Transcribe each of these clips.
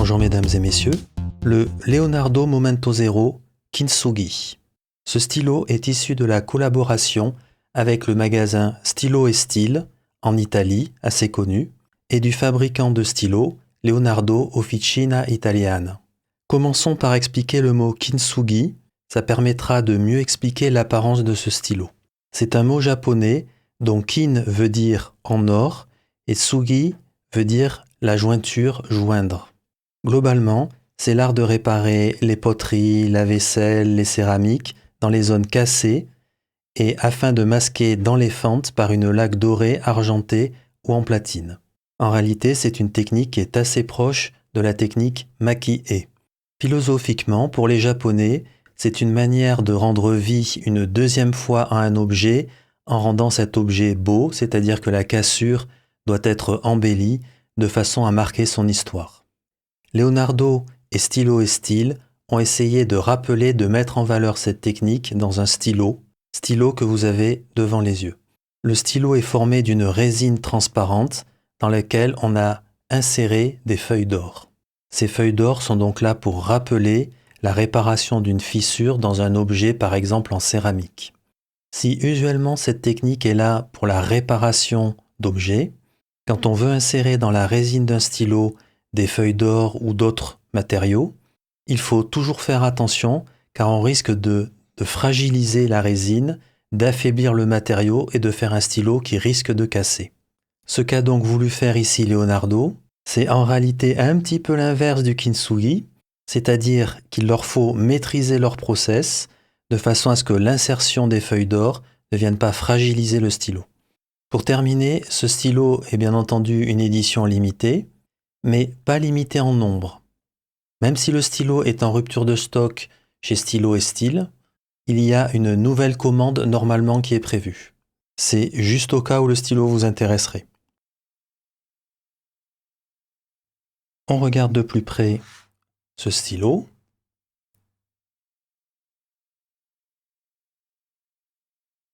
Bonjour mesdames et messieurs, le Leonardo Momento Zero Kintsugi. Ce stylo est issu de la collaboration avec le magasin Stylo et Style, en Italie, assez connu, et du fabricant de stylos Leonardo Officina Italiana. Commençons par expliquer le mot Kintsugi, ça permettra de mieux expliquer l'apparence de ce stylo. C'est un mot japonais dont kin veut dire en or et sugi veut dire la jointure, joindre. Globalement, c'est l'art de réparer les poteries, la vaisselle, les céramiques dans les zones cassées et afin de masquer dans les fentes par une laque dorée, argentée ou en platine. En réalité, c'est une technique qui est assez proche de la technique maki-e. Philosophiquement, pour les Japonais, c'est une manière de rendre vie une deuxième fois à un objet en rendant cet objet beau, c'est-à-dire que la cassure doit être embellie de façon à marquer son histoire. Leonardo et Stylo et Style ont essayé de rappeler, de mettre en valeur cette technique dans un stylo que vous avez devant les yeux. Le stylo est formé d'une résine transparente dans laquelle on a inséré des feuilles d'or. Ces feuilles d'or sont donc là pour rappeler la réparation d'une fissure dans un objet, par exemple en céramique. Si usuellement cette technique est là pour la réparation d'objets, quand on veut insérer dans la résine d'un stylo des feuilles d'or ou d'autres matériaux, il faut toujours faire attention car on risque de fragiliser la résine, d'affaiblir le matériau et de faire un stylo qui risque de casser. Ce qu'a donc voulu faire ici Leonardo, c'est en réalité un petit peu l'inverse du kintsugi, c'est-à-dire qu'il leur faut maîtriser leur process de façon à ce que l'insertion des feuilles d'or ne vienne pas fragiliser le stylo. Pour terminer, ce stylo est bien entendu une édition limitée, mais pas limitée en nombre. Même si le stylo est en rupture de stock chez Stylo et Style, il y a une nouvelle commande normalement qui est prévue. C'est juste au cas où le stylo vous intéresserait. On regarde de plus près ce stylo.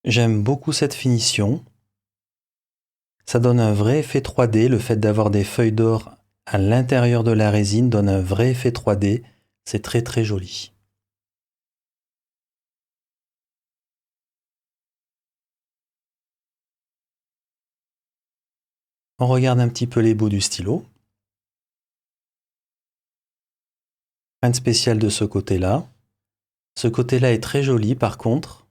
J'aime beaucoup cette finition. Ça donne un vrai effet 3D, le fait d'avoir des feuilles d'or à l'intérieur de la résine donne un vrai effet 3D, c'est très très joli. On regarde un petit peu les bouts du stylo. Rien de spécial de ce côté-là. Ce côté-là est très joli par contre,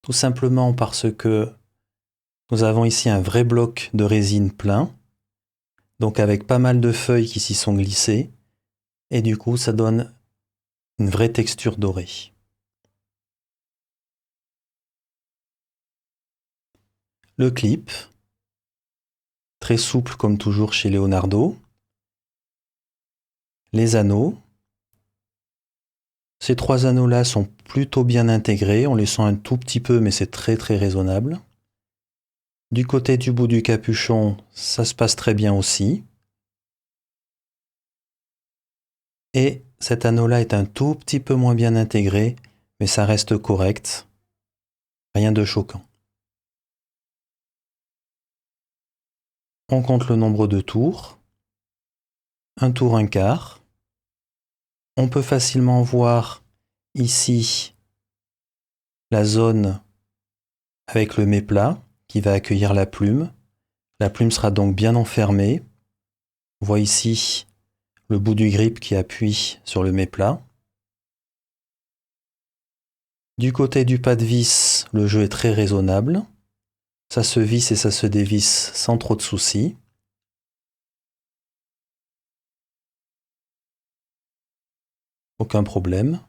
tout simplement parce que nous avons ici un vrai bloc de résine plein, donc avec pas mal de feuilles qui s'y sont glissées, et du coup ça donne une vraie texture dorée. Le clip, très souple comme toujours chez Leonardo. Les anneaux. Ces trois anneaux-là sont plutôt bien intégrés, on les sent un tout petit peu mais c'est très très raisonnable. Du côté du bout du capuchon, ça se passe très bien aussi. Et cet anneau-là est un tout petit peu moins bien intégré, mais ça reste correct. Rien de choquant. On compte le nombre de tours. Un tour, un quart. On peut facilement voir ici la zone avec le méplat qui va accueillir la plume. La plume sera donc bien enfermée. On voit ici le bout du grip qui appuie sur le méplat. Du côté du pas de vis, le jeu est très raisonnable. Ça se visse et ça se dévisse sans trop de soucis. Aucun problème.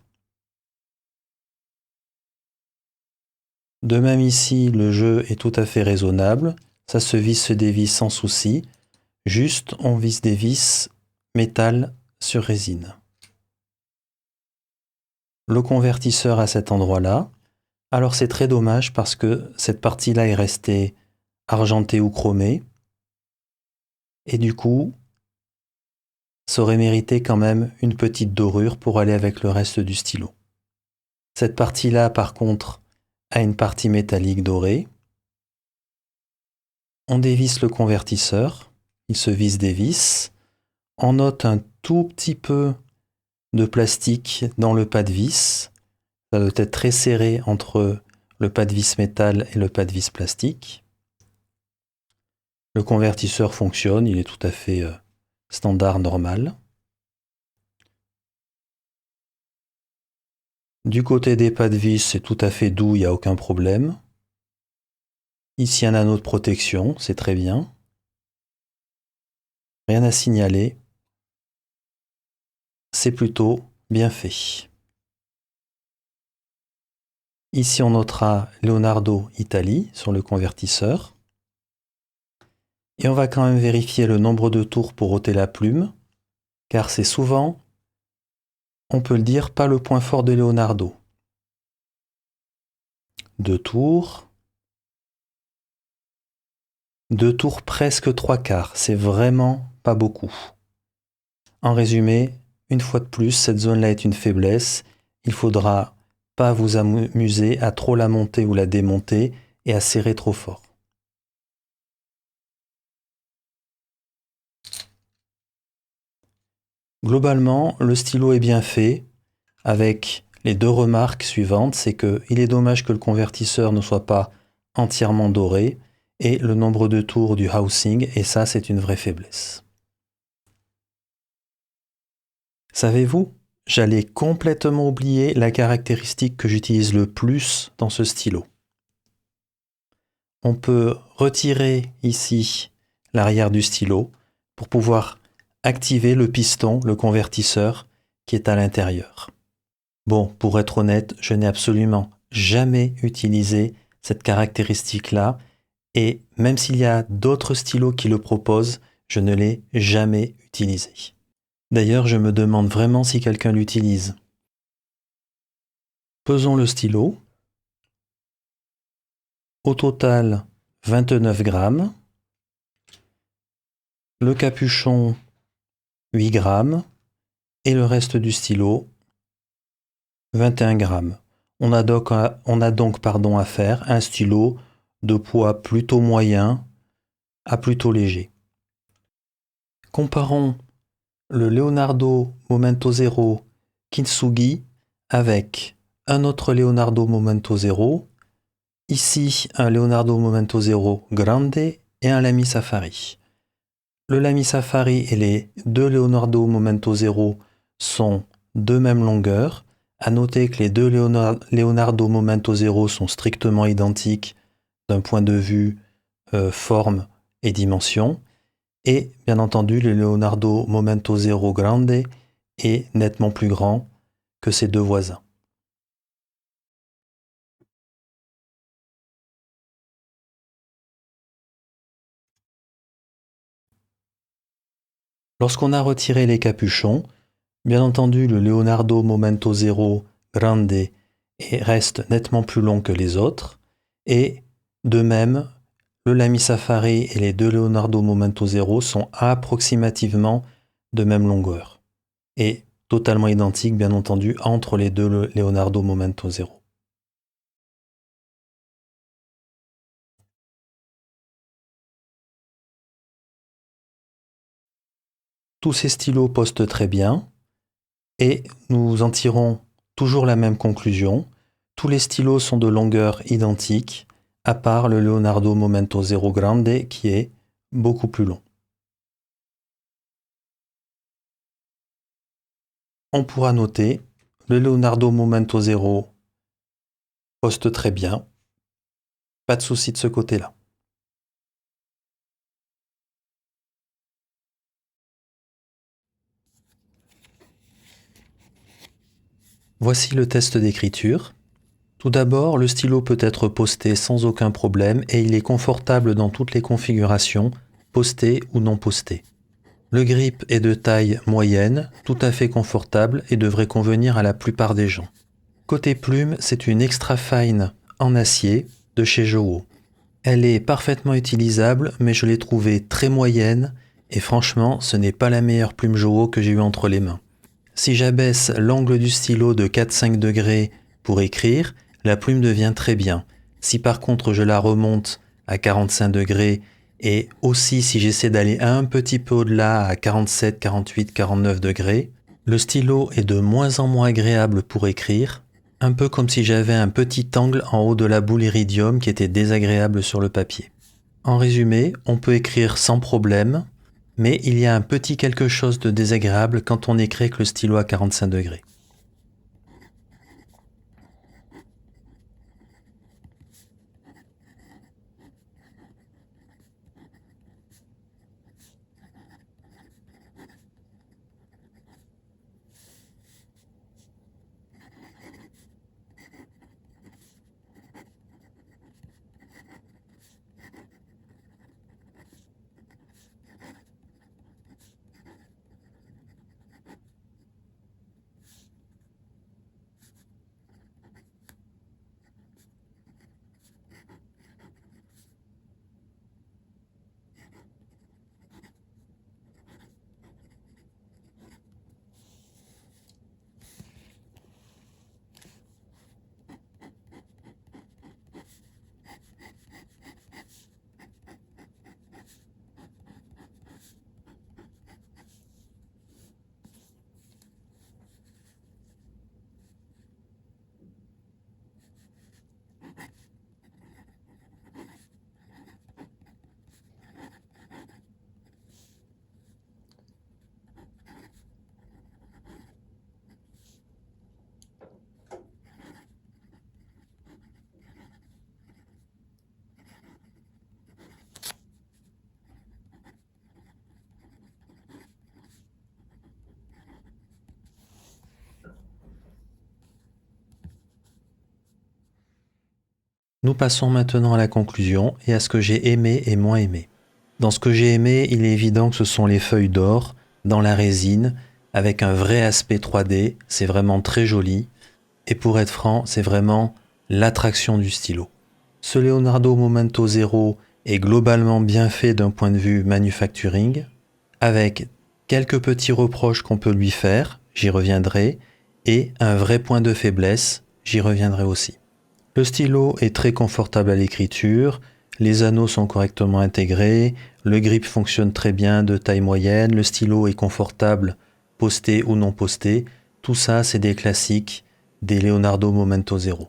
De même ici, le jeu est tout à fait raisonnable. Ça se visse, se dévisse sans souci. Juste, on visse des vis métal sur résine. Le convertisseur à cet endroit-là. Alors c'est très dommage parce que cette partie-là est restée argentée ou chromée. Et du coup, ça aurait mérité quand même une petite dorure pour aller avec le reste du stylo. Cette partie-là, par contre, a une partie métallique dorée. On dévisse le convertisseur, il se visse des vis. On note un tout petit peu de plastique dans le pas de vis. Ça doit être très serré entre le pas de vis métal et le pas de vis plastique. Le convertisseur fonctionne, il est tout à fait standard, normal. Du côté des pas de vis, c'est tout à fait doux, il n'y a aucun problème. Ici, un anneau de protection, c'est très bien. Rien à signaler. C'est plutôt bien fait. Ici, on notera Leonardo Italie sur le convertisseur. Et on va quand même vérifier le nombre de tours pour ôter la plume, car c'est souvent, on peut le dire, pas le point fort de Leonardo. 2 tours. 2 tours presque 3/4, c'est vraiment pas beaucoup. En résumé, une fois de plus, cette zone-là est une faiblesse. Il faudra pas vous amuser à trop la monter ou la démonter et à serrer trop fort. Globalement, le stylo est bien fait, avec les 2 remarques suivantes, c'est qu'il est dommage que le convertisseur ne soit pas entièrement doré, et le nombre de tours du housing, et ça c'est une vraie faiblesse. Savez-vous, j'allais complètement oublier la caractéristique que j'utilise le plus dans ce stylo. On peut retirer ici l'arrière du stylo pour pouvoir activer le piston, le convertisseur qui est à l'intérieur. Bon, pour être honnête, je n'ai absolument jamais utilisé cette caractéristique-là, et même s'il y a d'autres stylos qui le proposent, je ne l'ai jamais utilisé. D'ailleurs, je me demande vraiment si quelqu'un l'utilise. Pesons le stylo. Au total, 29 grammes. Le capuchon, 8 grammes. Et le reste du stylo, 21 grammes. On a donc à faire un stylo de poids plutôt moyen à plutôt léger. Comparons le Leonardo Momento Zero Kintsugi avec un autre Leonardo Momento Zero. Ici, un Leonardo Momento Zero Grande et un Lamy Safari. Le Lamy Safari et les 2 Leonardo Momento Zero sont de même longueur. À noter que les 2 Leonardo Momento Zero sont strictement identiques d'un point de vue forme et dimension. Et bien entendu, le Leonardo Momento Zero Grande est nettement plus grand que ses 2 voisins. Lorsqu'on a retiré les capuchons, bien entendu, le Leonardo Momento Zero Grande reste nettement plus long que les autres, et de même, le Lamy Safari et les 2 Leonardo Momento Zero sont approximativement de même longueur, et totalement identiques, bien entendu, entre les 2 Leonardo Momento Zero. Tous ces stylos postent très bien, et nous en tirons toujours la même conclusion. Tous les stylos sont de longueur identique, à part le Leonardo Momento Zero Grande qui est beaucoup plus long. On pourra noter, le Leonardo Momento Zero poste très bien, pas de souci de ce côté-là. Voici le test d'écriture. Tout d'abord, le stylo peut être posté sans aucun problème et il est confortable dans toutes les configurations, posté ou non posté. Le grip est de taille moyenne, tout à fait confortable et devrait convenir à la plupart des gens. Côté plume, c'est une extra fine en acier de chez Jowo. Elle est parfaitement utilisable, mais je l'ai trouvée très moyenne et franchement, ce n'est pas la meilleure plume Jowo que j'ai eue entre les mains. Si j'abaisse l'angle du stylo de 4-5 degrés pour écrire, la plume devient très bien. Si par contre je la remonte à 45 degrés Et aussi, si j'essaie d'aller un petit peu au-delà à 47, 48, 49 degrés, le stylo est de moins en moins agréable pour écrire, un peu comme si j'avais un petit angle en haut de la boule iridium qui était désagréable sur le papier. En résumé, on peut écrire sans problème, mais il y a un petit quelque chose de désagréable quand on écrit avec le stylo à 45 degrés. Nous passons maintenant à la conclusion et à ce que j'ai aimé et moins aimé. Dans ce que j'ai aimé, il est évident que ce sont les feuilles d'or dans la résine avec un vrai aspect 3D, c'est vraiment très joli. Et pour être franc, c'est vraiment l'attraction du stylo. Ce Leonardo Momento Zero est globalement bien fait d'un point de vue manufacturing, avec quelques petits reproches qu'on peut lui faire, j'y reviendrai, et un vrai point de faiblesse, j'y reviendrai aussi. Le stylo est très confortable à l'écriture, les anneaux sont correctement intégrés, le grip fonctionne très bien de taille moyenne, le stylo est confortable, posté ou non posté, tout ça c'est des classiques des Leonardo Momento Zero.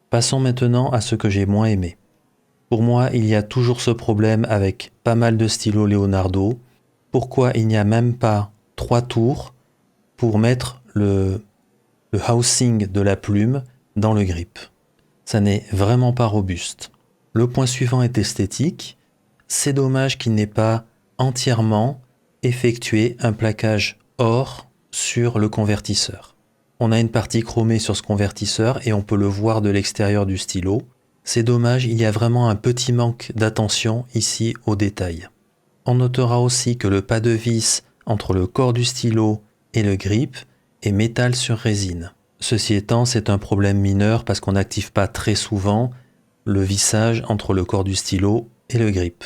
Passons maintenant à ce que j'ai moins aimé. Pour moi, il y a toujours ce problème avec pas mal de stylos Leonardo. Pourquoi il n'y a même pas 3 tours pour mettre le housing de la plume dans le grip? Ça n'est vraiment pas robuste. Le point suivant est esthétique. C'est dommage qu'il n'ait pas entièrement effectué un plaquage or sur le convertisseur. On a une partie chromée sur ce convertisseur et on peut le voir de l'extérieur du stylo. C'est dommage, il y a vraiment un petit manque d'attention ici aux détails. On notera aussi que le pas de vis entre le corps du stylo et le grip est métal sur résine. Ceci étant, c'est un problème mineur parce qu'on n'active pas très souvent le vissage entre le corps du stylo et le grip.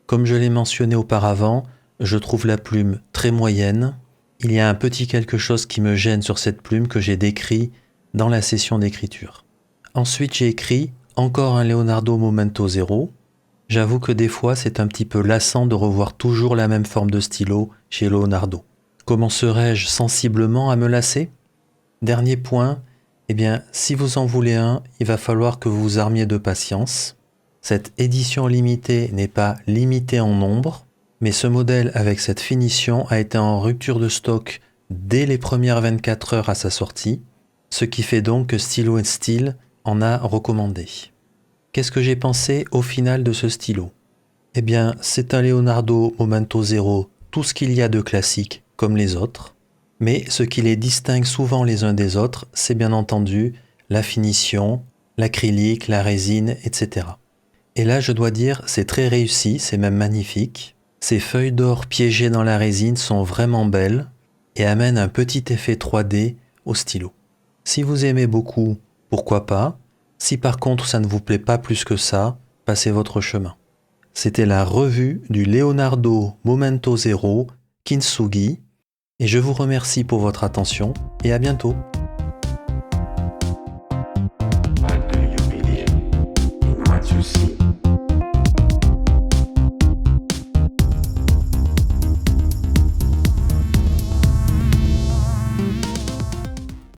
Comme je l'ai mentionné auparavant, je trouve la plume très moyenne. Il y a un petit quelque chose qui me gêne sur cette plume que j'ai décrit dans la session d'écriture. Ensuite, j'ai écrit encore un Leonardo Momento Zero. J'avoue que des fois, c'est un petit peu lassant de revoir toujours la même forme de stylo chez Leonardo. Commencerai-je sensiblement à me lasser ? Dernier point, eh bien, si vous en voulez un, il va falloir que vous vous armiez de patience. Cette édition limitée n'est pas limitée en nombre, mais ce modèle avec cette finition a été en rupture de stock dès les premières 24 heures à sa sortie, ce qui fait donc que Stylo & Style en a recommandé. Qu'est-ce que j'ai pensé au final de ce stylo ? Eh bien, c'est un Leonardo Momento Zero, tout ce qu'il y a de classique comme les autres. Mais ce qui les distingue souvent les uns des autres, c'est bien entendu la finition, l'acrylique, la résine, etc. Et là, je dois dire, c'est très réussi, c'est même magnifique. Ces feuilles d'or piégées dans la résine sont vraiment belles et amènent un petit effet 3D au stylo. Si vous aimez beaucoup, pourquoi pas. Si par contre ça ne vous plaît pas plus que ça, passez votre chemin. C'était la revue du Leonardo Momento Zero Kintsugi. Et je vous remercie pour votre attention et à bientôt.